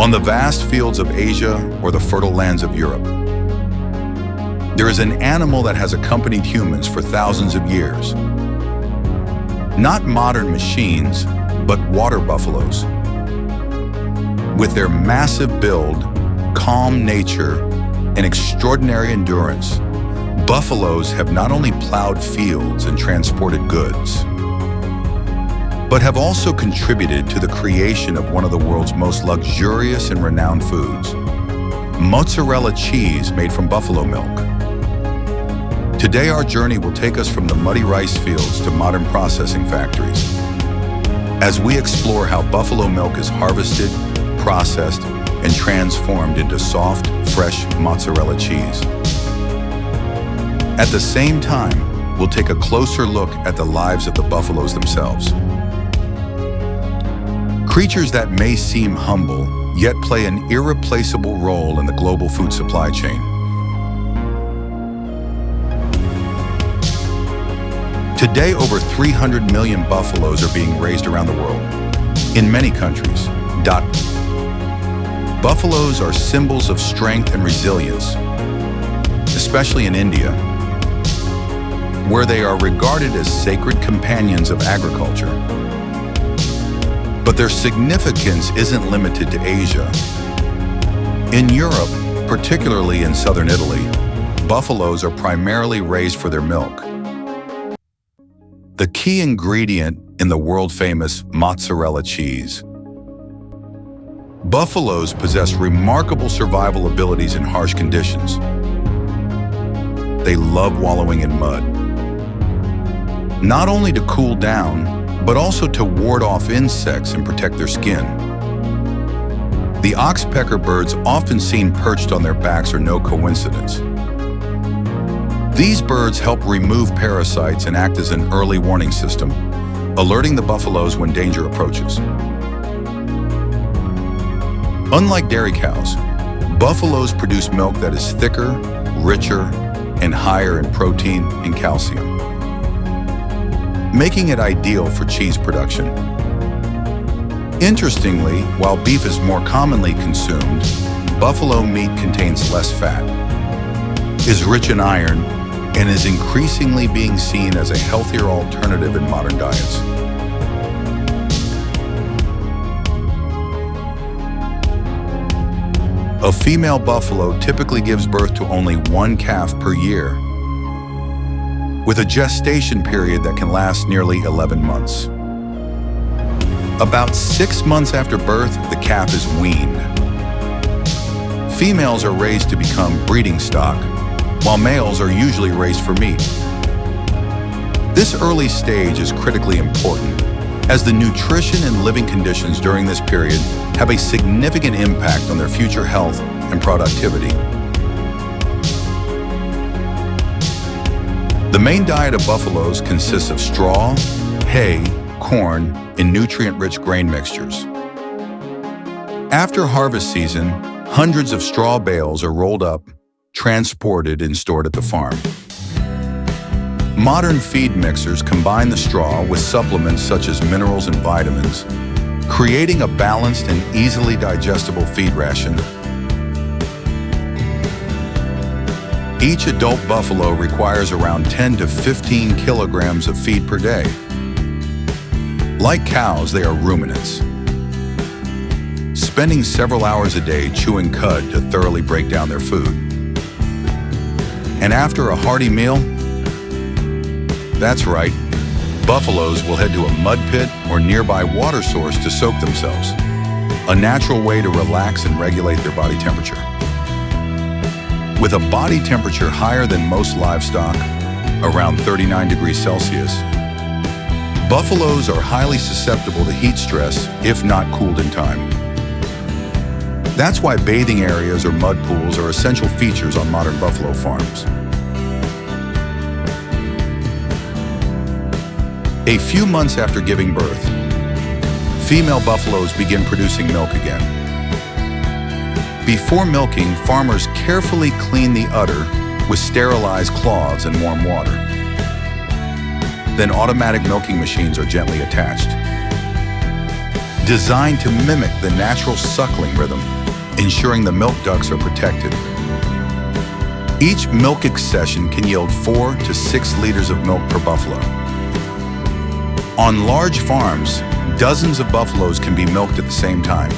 On the vast fields of Asia or the fertile lands of Europe, there is an animal that has accompanied humans for thousands of years. Not modern machines, but water buffaloes. With their massive build, calm nature, and extraordinary endurance, buffaloes have not only plowed fields and transported goods, but have also contributed to the creation of one of the world's most luxurious and renowned foods, mozzarella cheese made from buffalo milk. Today, our journey will take us from the muddy rice fields to modern processing factories, as we explore how buffalo milk is harvested, processed, and transformed into soft, fresh mozzarella cheese. At the same time, we'll take a closer look at the lives of the buffaloes themselves. Creatures that may seem humble, yet play an irreplaceable role in the global food supply chain. Today, over 300 million buffaloes are being raised around the world, in many countries. Buffaloes are symbols of strength and resilience, especially in India, where they are regarded as sacred companions of agriculture. But their significance isn't limited to Asia. In Europe, particularly in southern Italy, buffaloes are primarily raised for their milk. The key ingredient in the world-famous mozzarella cheese. Buffaloes possess remarkable survival abilities in harsh conditions. They love wallowing in mud, not only to cool down, but also to ward off insects and protect their skin. The oxpecker birds often seen perched on their backs are no coincidence. These birds help remove parasites and act as an early warning system, alerting the buffaloes when danger approaches. Unlike dairy cows, buffaloes produce milk that is thicker, richer, and higher in protein and calcium, making it ideal for cheese production. Interestingly, while beef is more commonly consumed, buffalo meat contains less fat, is rich in iron, and is increasingly being seen as a healthier alternative in modern diets. A female buffalo typically gives birth to only one calf per year, with a gestation period that can last nearly 11 months. About 6 months after birth, the calf is weaned. Females are raised to become breeding stock, while males are usually raised for meat. This early stage is critically important, as the nutrition and living conditions during this period have a significant impact on their future health and productivity. The main diet of buffaloes consists of straw, hay, corn, and nutrient-rich grain mixtures. After harvest season, hundreds of straw bales are rolled up, transported, and stored at the farm. Modern feed mixers combine the straw with supplements such as minerals and vitamins, creating a balanced and easily digestible feed ration. Each adult buffalo requires around 10 to 15 kilograms of feed per day. Like cows, they are ruminants, spending several hours a day chewing cud to thoroughly break down their food. And after a hearty meal, that's right, buffaloes will head to a mud pit or nearby water source to soak themselves, a natural way to relax and regulate their body temperature. With a body temperature higher than most livestock, around 39 degrees Celsius, buffaloes are highly susceptible to heat stress if not cooled in time. That's why bathing areas or mud pools are essential features on modern buffalo farms. A few months after giving birth, female buffaloes begin producing milk again. Before milking, farmers carefully clean the udder with sterilized cloths and warm water. Then automatic milking machines are gently attached. designed to mimic the natural suckling rhythm, ensuring the milk ducts are protected. Each milk accession can yield 4 to 6 liters of milk per buffalo. On large farms, dozens of buffaloes can be milked at the same time.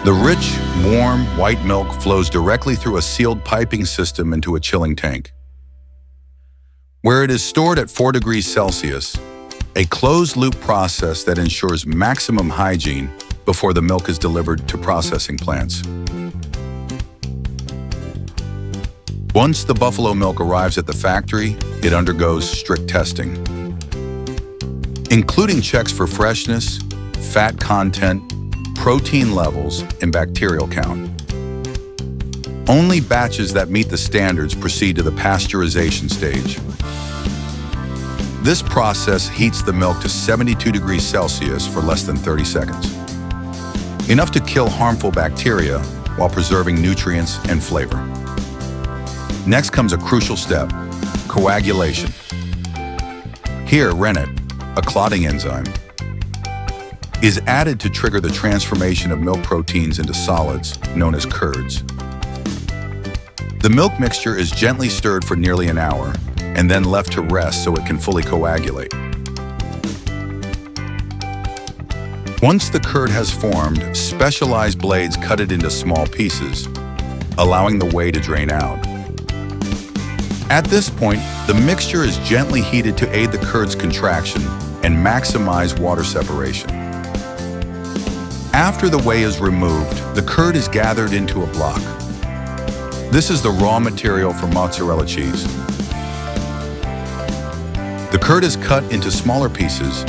The rich, warm, white milk flows directly through a sealed piping system into a chilling tank, where it is stored at 4 degrees Celsius, a closed-loop process that ensures maximum hygiene before the milk is delivered to processing plants. Once the buffalo milk arrives at the factory, it undergoes strict testing, including checks for freshness, fat content, protein levels, and bacterial count. Only batches that meet the standards proceed to the pasteurization stage. This process heats the milk to 72 degrees Celsius for less than 30 seconds, enough to kill harmful bacteria while preserving nutrients and flavor. Next comes a crucial step, coagulation. Here, rennet, a clotting enzyme, is added to trigger the transformation of milk proteins into solids, known as curds. The milk mixture is gently stirred for nearly an hour and then left to rest so it can fully coagulate. Once the curd has formed, specialized blades cut it into small pieces, allowing the whey to drain out. At this point, the mixture is gently heated to aid the curd's contraction and maximize water separation. After the whey is removed, the curd is gathered into a block. This is the raw material for mozzarella cheese. The curd is cut into smaller pieces,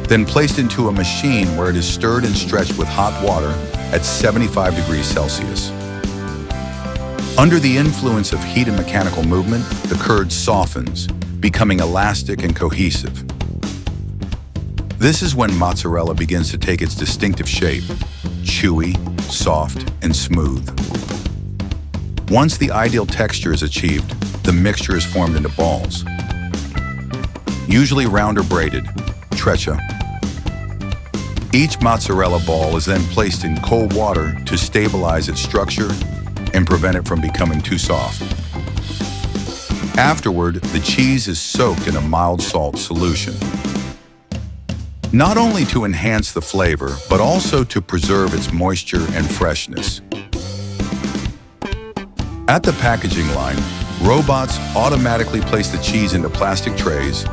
then placed into a machine where it is stirred and stretched with hot water at 75 degrees Celsius. Under the influence of heat and mechanical movement, the curd softens, becoming elastic and cohesive. This is when mozzarella begins to take its distinctive shape, chewy, soft, and smooth. Once the ideal texture is achieved, the mixture is formed into balls, usually round or braided, treccia. Each mozzarella ball is then placed in cold water to stabilize its structure and prevent it from becoming too soft. Afterward, the cheese is soaked in a mild salt solution, not only to enhance the flavor, but also to preserve its moisture and freshness. At the packaging line, robots automatically place the cheese into plastic trays,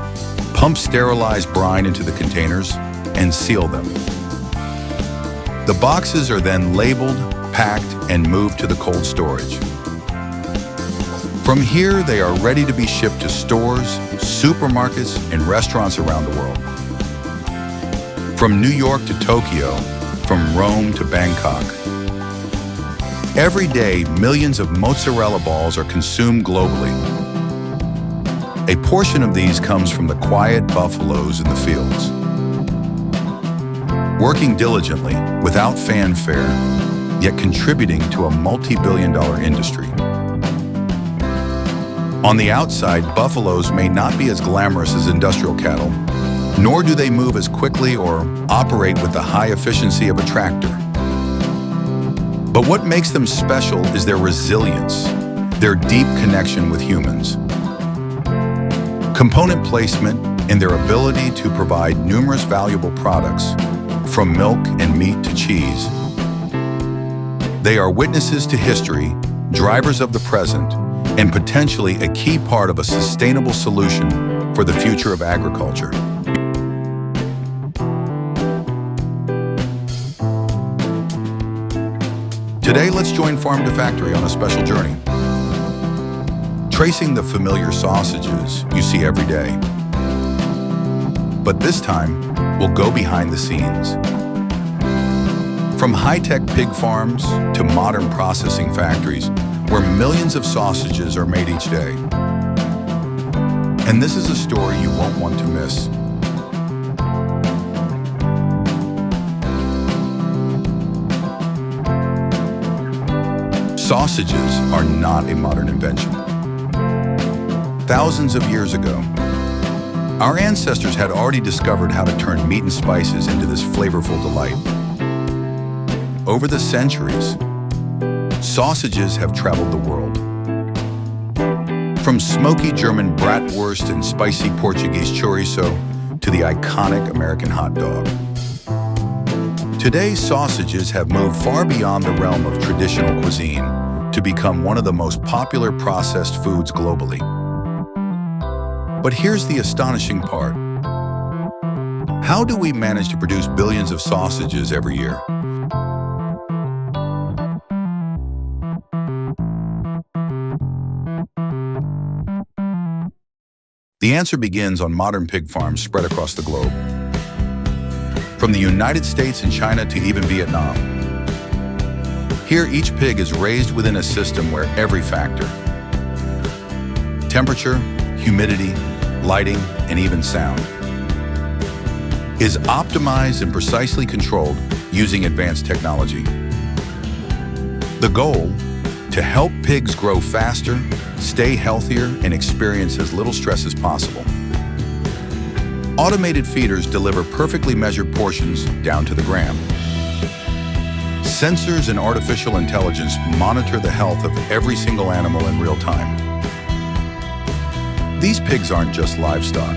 pump sterilized brine into the containers, and seal them. The boxes are then labeled, packed, and moved to the cold storage. From here, they are ready to be shipped to stores, supermarkets, and restaurants around the world. From New York to Tokyo, from Rome to Bangkok. Every day, millions of mozzarella balls are consumed globally. A portion of these comes from the quiet buffaloes in the fields, working diligently, without fanfare, yet contributing to a multi-billion-dollar industry. On the outside, buffaloes may not be as glamorous as industrial cattle, nor do they move as quickly or operate with the high efficiency of a tractor. But what makes them special is their resilience, their deep connection with humans, component placement, and their ability to provide numerous valuable products, from milk and meat to cheese. They are witnesses to history, drivers of the present, and potentially a key part of a sustainable solution for the future of agriculture. Today, let's join farm to factory on a special journey, tracing the familiar sausages you see every day. But this time, we'll go behind the scenes. From high-tech pig farms to modern processing factories, where millions of sausages are made each day. And this is a story you won't want to miss. Sausages are not a modern invention. Thousands of years ago, Our ancestors had already discovered how to turn meat and spices into this flavorful delight. Over the centuries, sausages have traveled the world. From smoky German bratwurst and spicy Portuguese chorizo to the iconic American hot dog. Today, sausages have moved far beyond the realm of traditional cuisine to become one of the most popular processed foods globally. But here's the astonishing part. How do we manage to produce billions of sausages every year? The answer begins on modern pig farms spread across the globe. From the United States and China to even Vietnam. Here, each pig is raised within a system where every factor, temperature, humidity, lighting, and even sound, is optimized and precisely controlled using advanced technology. The goal, to help pigs grow faster, stay healthier, and experience as little stress as possible. Automated feeders deliver perfectly measured portions down to the gram. Sensors and artificial intelligence monitor the health of every single animal in real time. These pigs aren't just livestock.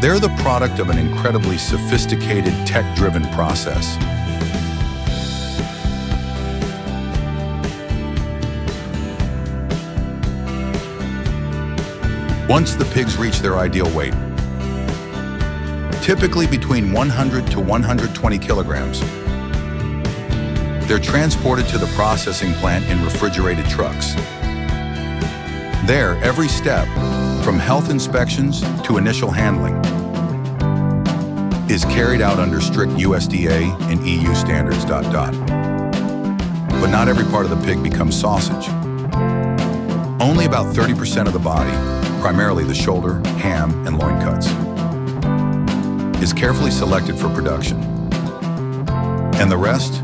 They're the product of an incredibly sophisticated, tech-driven process. Once the pigs reach their ideal weight, typically between 100 to 120 kilograms, they're transported to the processing plant in refrigerated trucks. There, every step, from health inspections to initial handling, is carried out under strict USDA and EU standards. But not every part of the pig becomes sausage. Only about 30% of the body, primarily the shoulder, ham, and loin cuts, is carefully selected for production. And the rest,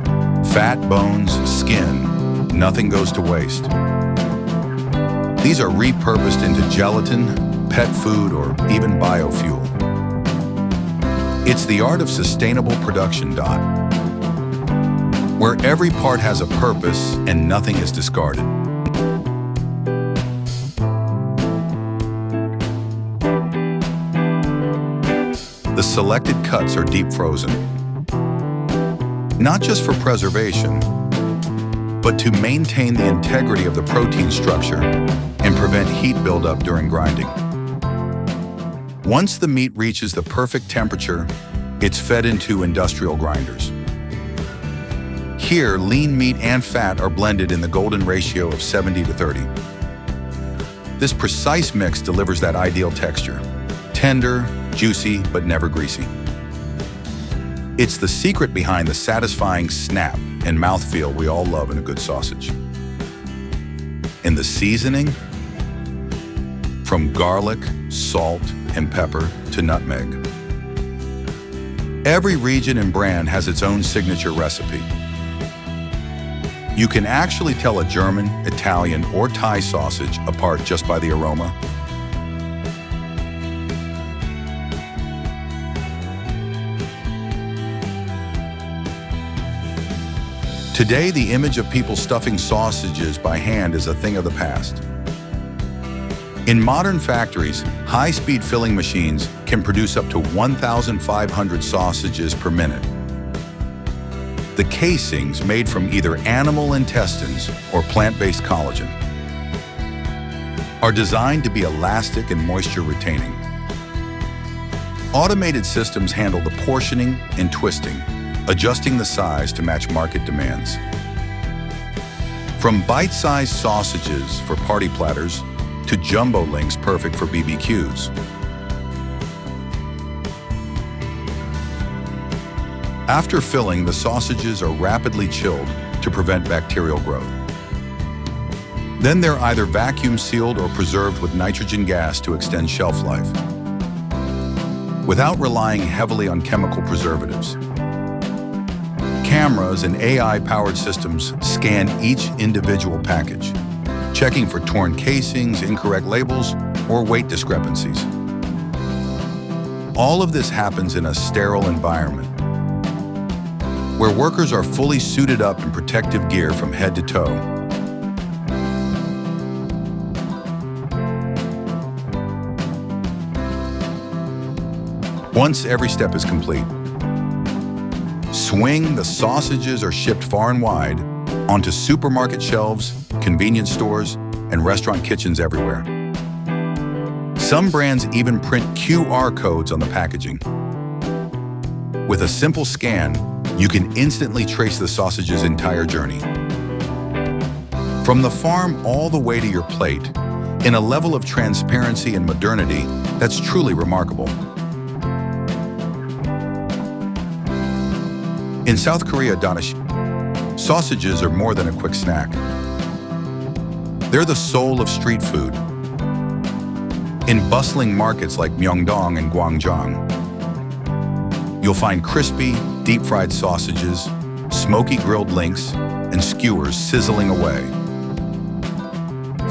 fat, bones, skin, nothing goes to waste. These are repurposed into gelatin, pet food, or even biofuel. It's the art of sustainable production, where every part has a purpose and nothing is discarded. The selected cuts are deep frozen, not just for preservation, but to maintain the integrity of the protein structure and prevent heat buildup during grinding. Once the meat reaches the perfect temperature, it's fed into industrial grinders. Here, lean meat and fat are blended in the golden ratio of 70 to 30. This precise mix delivers that ideal texture, tender, juicy, but never greasy. It's the secret behind the satisfying snap and mouthfeel we all love in a good sausage. In the seasoning, from garlic, salt, and pepper to nutmeg. Every region and brand has its own signature recipe. You can actually tell a German, Italian, or Thai sausage apart just by the aroma. Today, the image of people stuffing sausages by hand is a thing of the past. In modern factories, high-speed filling machines can produce up to 1,500 sausages per minute. The casings, made from either animal intestines or plant-based collagen, are designed to be elastic and moisture-retaining. Automated systems handle the portioning and twisting, adjusting the size to match market demands. From bite-sized sausages for party platters to jumbo links perfect for BBQs. After filling, the sausages are rapidly chilled to prevent bacterial growth. Then they're either vacuum sealed or preserved with nitrogen gas to extend shelf life, without relying heavily on chemical preservatives. Cameras and AI-powered systems scan each individual package, checking for torn casings, incorrect labels, or weight discrepancies. All of this happens in a sterile environment, where workers are fully suited up in protective gear from head to toe. Once every step is complete, the sausages are shipped far and wide onto supermarket shelves, convenience stores, and restaurant kitchens everywhere. Some brands even print QR codes on the packaging. With a simple scan, you can instantly trace the sausage's entire journey. From the farm all the way to your plate, in a level of transparency and modernity that's truly remarkable. In South Korea, sausages are more than a quick snack. They're the soul of street food. In bustling markets like Myeongdong and Gwangjang, you'll find crispy, deep-fried sausages, smoky grilled links, and skewers sizzling away,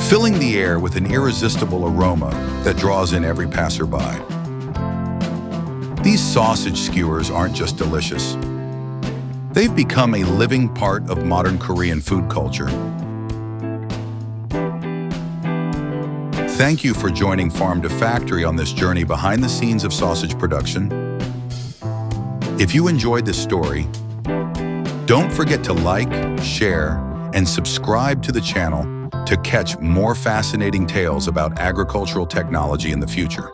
filling the air with an irresistible aroma that draws in every passerby. These sausage skewers aren't just delicious. They've become a living part of modern Korean food culture. Thank you for joining Farm to Factory on this journey behind the scenes of sausage production. If you enjoyed this story, don't forget to like, share, and subscribe to the channel to catch more fascinating tales about agricultural technology in the future.